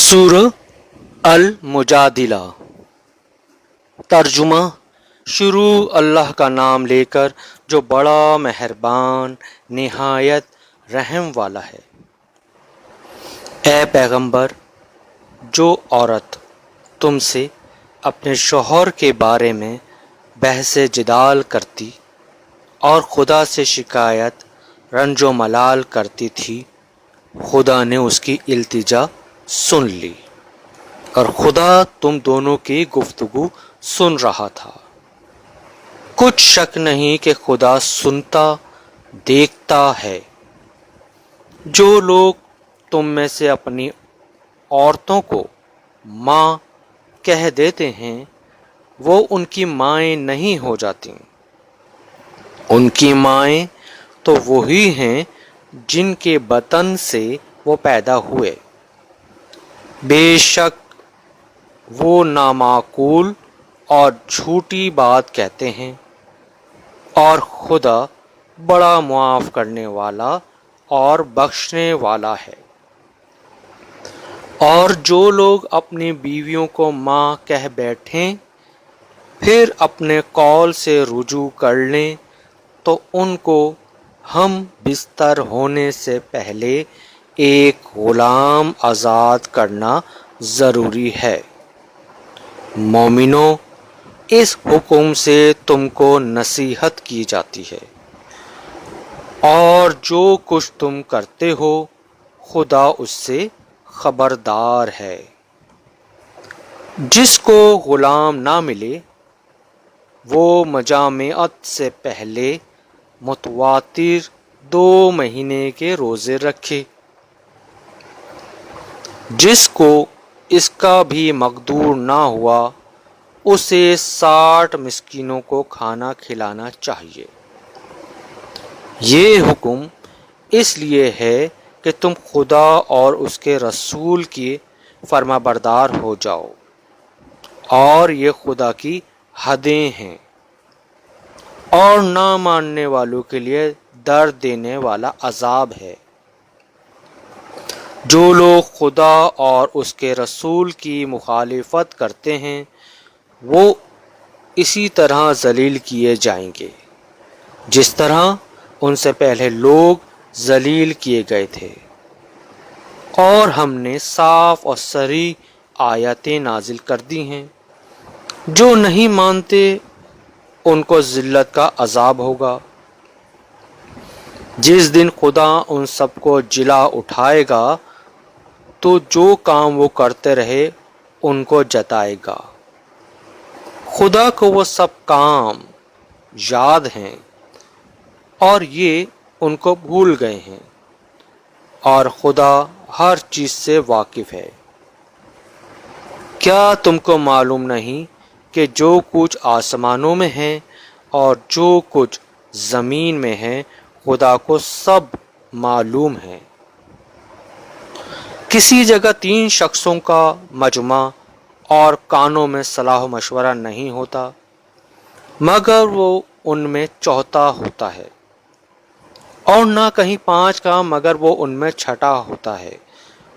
سورہ المجادلہ۔ ترجمہ: شروع اللہ کا نام لے کر جو بڑا مہربان نہایت رحم والا ہے۔ اے پیغمبر، جو عورت تم سے اپنے شوہر کے بارے میں بحث جدال کرتی اور خدا سے شکایت رنج و ملال کرتی تھی، خدا نے اس کی التجا سن لی اور خدا تم دونوں کی گفتگو سن رہا تھا۔ کچھ شک نہیں کہ خدا سنتا دیکھتا ہے۔ جو لوگ تم میں سے اپنی عورتوں کو ماں کہہ دیتے ہیں، وہ ان کی مائیں نہیں ہو جاتی۔ ان کی مائیں تو وہی ہیں جن کے بطن سے وہ پیدا ہوئے۔ بے شک وہ نامعقول اور جھوٹی بات کہتے ہیں، اور خدا بڑا معاف کرنے والا اور بخشنے والا ہے۔ اور جو لوگ اپنی بیویوں کو ماں کہہ بیٹھیں، پھر اپنے قول سے رجوع کر لیں، تو ان کو ہم بستر ہونے سے پہلے ایک غلام آزاد کرنا ضروری ہے۔ مومنو، اس حکم سے تم کو نصیحت کی جاتی ہے، اور جو کچھ تم کرتے ہو خدا اس سے خبردار ہے۔ جس کو غلام نہ ملے، وہ مجامعت سے پہلے متواتر 2 مہینے کے روزے رکھے۔ جس کو اس کا بھی مقدور نہ ہوا، اسے 60 مسکینوں کو کھانا کھلانا چاہیے۔ یہ حکم اس لیے ہے کہ تم خدا اور اس کے رسول کی فرما بردار ہو جاؤ، اور یہ خدا کی حدیں ہیں، اور نہ ماننے والوں کے لیے درد دینے والا عذاب ہے۔ جو لوگ خدا اور اس کے رسول کی مخالفت کرتے ہیں، وہ اسی طرح ذلیل کیے جائیں گے جس طرح ان سے پہلے لوگ ذلیل کیے گئے تھے۔ اور ہم نے صاف اور صریح آیتیں نازل کر دی ہیں۔ جو نہیں مانتے ان کو ذلت کا عذاب ہوگا۔ جس دن خدا ان سب کو جلا اٹھائے گا تو جو کام وہ کرتے رہے ان کو جتائے گا۔ خدا کو وہ سب کام یاد ہیں، اور یہ ان کو بھول گئے ہیں، اور خدا ہر چیز سے واقف ہے۔ کیا تم کو معلوم نہیں کہ جو کچھ آسمانوں میں ہے اور جو کچھ زمین میں ہے، خدا کو سب معلوم ہے؟ کسی جگہ 3 شخصوں کا مجمع اور کانوں میں صلاح و مشورہ نہیں ہوتا، مگر وہ ان میں چوتھا ہوتا ہے، اور نہ کہیں 5 کا مگر وہ ان میں چھٹا ہوتا ہے،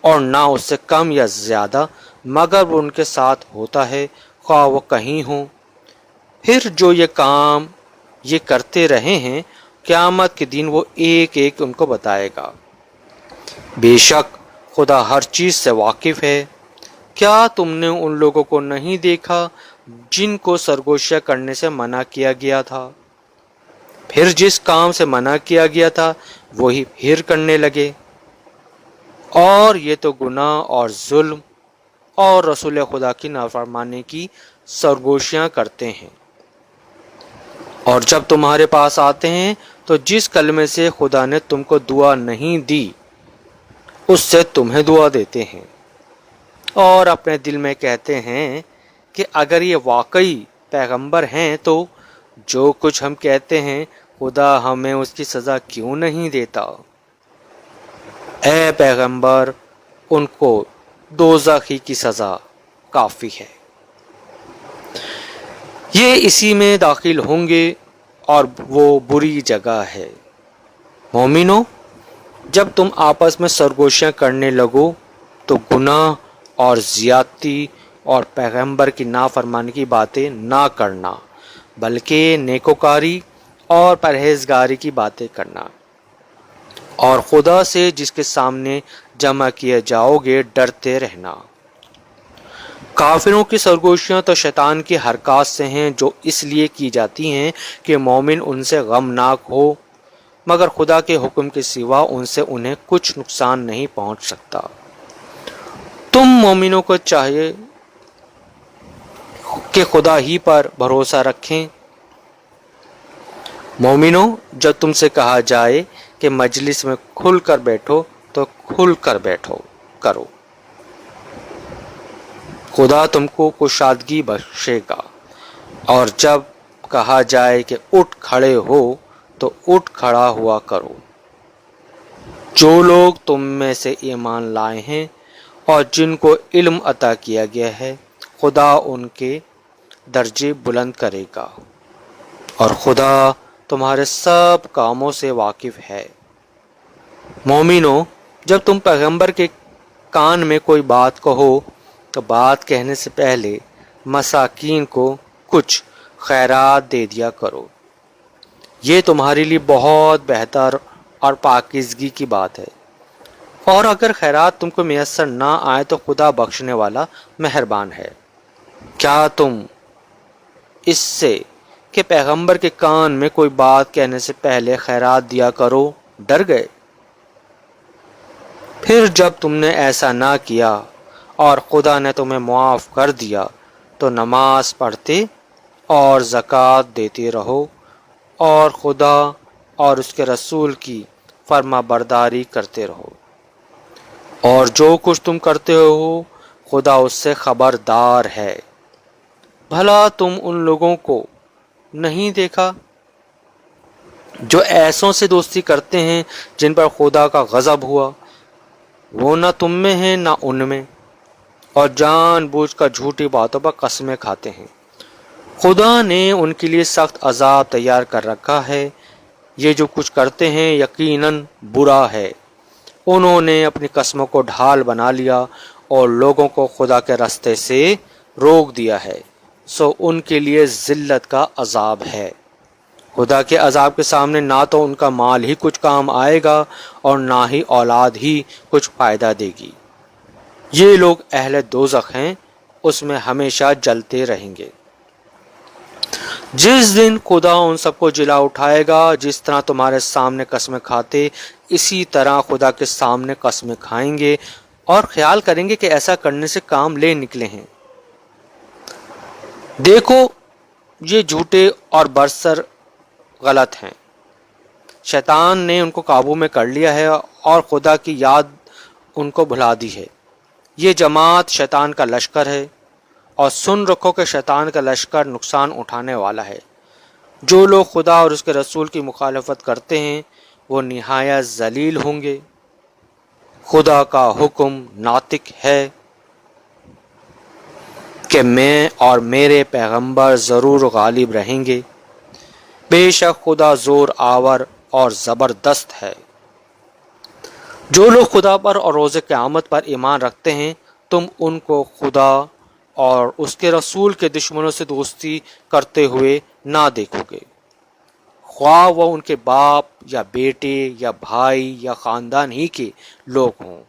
اور نہ اس سے کم یا زیادہ مگر وہ ان کے ساتھ ہوتا ہے، خواہ وہ کہیں ہوں۔ پھر جو یہ کام یہ کرتے رہے ہیں، قیامت کے دن وہ ایک ایک ان کو بتائے گا۔ بے شک خدا ہر چیز سے واقف ہے۔ کیا تم نے ان لوگوں کو نہیں دیکھا جن کو سرگوشیاں کرنے سے منع کیا گیا تھا؟ پھر جس کام سے منع کیا گیا تھا وہی پھر کرنے لگے، اور یہ تو گناہ اور ظلم اور رسول خدا کی نافرمانی کی سرگوشیاں کرتے ہیں۔ اور جب تمہارے پاس آتے ہیں تو جس کلمے سے خدا نے تم کو دعا نہیں دی، اس سے تمہیں دعا دیتے ہیں، اور اپنے دل میں کہتے ہیں کہ اگر یہ واقعی پیغمبر ہیں تو جو کچھ ہم کہتے ہیں خدا ہمیں اس کی سزا کیوں نہیں دیتا؟ اے پیغمبر، ان کو دوزخ ہی کی سزا کافی ہے۔ یہ اسی میں داخل ہوں گے، اور وہ بری جگہ ہے۔ مومنو، جب تم آپس میں سرگوشیاں کرنے لگو تو گناہ اور زیادتی اور پیغمبر کی نافرمانی کی باتیں نہ کرنا، بلکہ نیکوکاری اور پرہیزگاری کی باتیں کرنا، اور خدا سے جس کے سامنے جمع کیے جاؤ گے ڈرتے رہنا۔ کافروں کی سرگوشیاں تو شیطان کی حرکات سے ہیں، جو اس لیے کی جاتی ہیں کہ مومن ان سے غمناک ہو، مگر خدا کے حکم کے سوا ان سے انہیں کچھ نقصان نہیں پہنچ سکتا۔ تم مومنوں کو چاہیے کہ خدا ہی پر بھروسہ رکھیں۔ مومنوں، جب تم سے کہا جائے کہ مجلس میں کھل کر بیٹھو تو کھل کر بیٹھو کرو، خدا تم کو کشادگی بخشے گا، اور جب کہا جائے کہ اٹھ کھڑے ہو تو اٹھ کھڑا ہوا کرو۔ جو لوگ تم میں سے ایمان لائے ہیں اور جن کو علم عطا کیا گیا ہے، خدا ان کے درجے بلند کرے گا، اور خدا تمہارے سب کاموں سے واقف ہے۔ مومنوں، جب تم پیغمبر کے کان میں کوئی بات کہو تو بات کہنے سے پہلے مساکین کو کچھ خیرات دے دیا کرو، یہ تمہارے لیے بہت بہتر اور پاکیزگی کی بات ہے، اور اگر خیرات تم کو میسر نہ آئے تو خدا بخشنے والا مہربان ہے۔ کیا تم اس سے کہ پیغمبر کے کان میں کوئی بات کہنے سے پہلے خیرات دیا کرو ڈر گئے؟ پھر جب تم نے ایسا نہ کیا اور خدا نے تمہیں معاف کر دیا تو نماز پڑھتے اور زکوٰۃ دیتے رہو، اور خدا اور اس کے رسول کی فرما برداری کرتے رہو، اور جو کچھ تم کرتے ہو خدا اس سے خبردار ہے۔ بھلا تم ان لوگوں کو نہیں دیکھا جو ایسوں سے دوستی کرتے ہیں جن پر خدا کا غضب ہوا؟ وہ نہ تم میں ہیں نہ ان میں، اور جان بوجھ کر جھوٹی باتوں پر قسمیں کھاتے ہیں۔ خدا نے ان کے لیے سخت عذاب تیار کر رکھا ہے، یہ جو کچھ کرتے ہیں یقیناً برا ہے۔ انہوں نے اپنی قسموں کو ڈھال بنا لیا اور لوگوں کو خدا کے راستے سے روک دیا ہے، سو ان کے لیے ذلت کا عذاب ہے۔ خدا کے عذاب کے سامنے نہ تو ان کا مال ہی کچھ کام آئے گا اور نہ ہی اولاد ہی کچھ فائدہ دے گی۔ یہ لوگ اہل دوزخ ہیں، اس میں ہمیشہ جلتے رہیں گے۔ جس دن خدا ان سب کو جلا اٹھائے گا، جس طرح تمہارے سامنے قسمیں کھاتے اسی طرح خدا کے سامنے قسمیں کھائیں گے، اور خیال کریں گے کہ ایسا کرنے سے کام لے نکلے ہیں۔ دیکھو، یہ جھوٹے اور برسر غلط ہیں، شیطان نے ان کو قابو میں کر لیا ہے اور خدا کی یاد ان کو بھلا دی ہے۔ یہ جماعت شیطان کا لشکر ہے، اور سن رکھو کہ شیطان کا لشکر نقصان اٹھانے والا ہے۔ جو لوگ خدا اور اس کے رسول کی مخالفت کرتے ہیں وہ نہایت ذلیل ہوں گے۔ خدا کا حکم ناطق ہے کہ میں اور میرے پیغمبر ضرور غالب رہیں گے، بے شک خدا زور آور اور زبردست ہے۔ جو لوگ خدا پر اور روز قیامت پر ایمان رکھتے ہیں، تم ان کو خدا اور اس کے رسول کے دشمنوں سے دوستی کرتے ہوئے نہ دیکھو گے، خواہ وہ ان کے باپ یا بیٹے یا بھائی یا خاندان ہی کے لوگ ہوں۔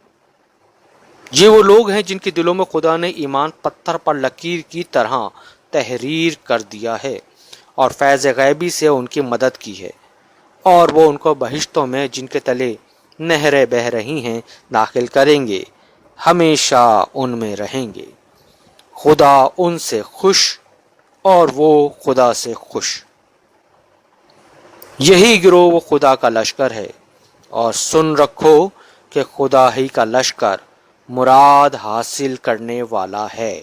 یہ وہ لوگ ہیں جن کے دلوں میں خدا نے ایمان پتھر پر لکیر کی طرح تحریر کر دیا ہے، اور فیض غیبی سے ان کی مدد کی ہے، اور وہ ان کو بہشتوں میں جن کے تلے نہریں بہہ رہی ہیں داخل کریں گے، ہمیشہ ان میں رہیں گے۔ خدا ان سے خوش اور وہ خدا سے خوش۔ یہی گروہ وہ خدا کا لشکر ہے، اور سن رکھو کہ خدا ہی کا لشکر مراد حاصل کرنے والا ہے۔